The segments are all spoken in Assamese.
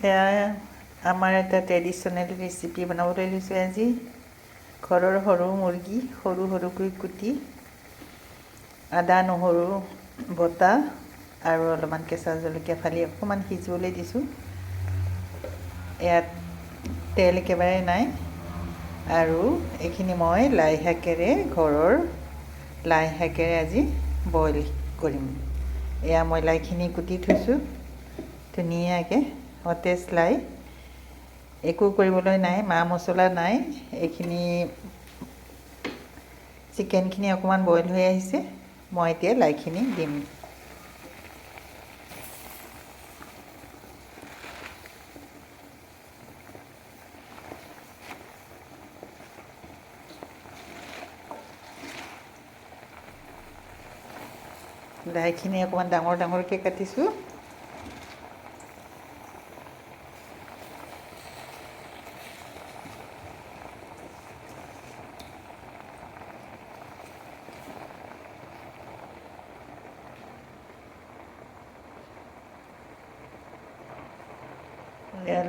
সেয়া আমাৰ এটা ট্ৰেডিশ্যনেল ৰেচিপি বনাবলৈ লৈছোঁ আজি। ঘৰৰ সৰু মুৰ্গী সৰু সৰুকৈ কুটি আদা নহৰু বটা আৰু অলপমান কেঁচা জলকীয়া ফালি অকণমান সিজিবলৈ দিছোঁ। ইয়াত তেল একেবাৰে নাই আৰু এইখিনি মই লাই শাকেৰে ঘৰৰ লাই শাকেৰে আজি বইল কৰিম। এয়া মই লাইখিনি কুটি থৈছোঁ ধুনীয়াকৈ, সতেজ লাই, একো কৰিবলৈ নাই, মা মছলা নাই। এইখিনি চিকেনখিনি অকণমান বইল হৈ আহিছে, মই এতিয়া লাইখিনি দিম। লাইখিনি অকণমান ডাঙৰ ডাঙৰকৈ কাটিছোঁ।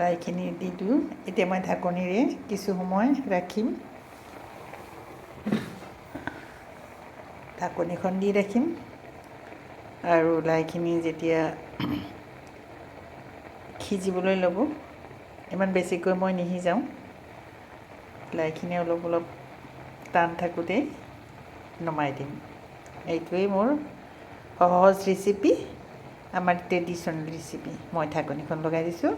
লাইখিনি দি দিওঁ। এতিয়া মই ঢাকনিৰে কিছু সময় ৰাখিম, ঢাকনিখন দি ৰাখিম আৰু লাইখিনি যেতিয়া সিজিবলৈ ল'ব, ইমান বেছিকৈ মই নিসিজাওঁ, লাইখিনি অলপ অলপ টান থাকোঁতেই নমাই দিম। এইটোৱেই মোৰ সহজ ৰেচিপি, আমাৰ ট্ৰেডিশ্যনেল ৰেচিপি। মই ঢাকনিখন লগাই দিছোঁ।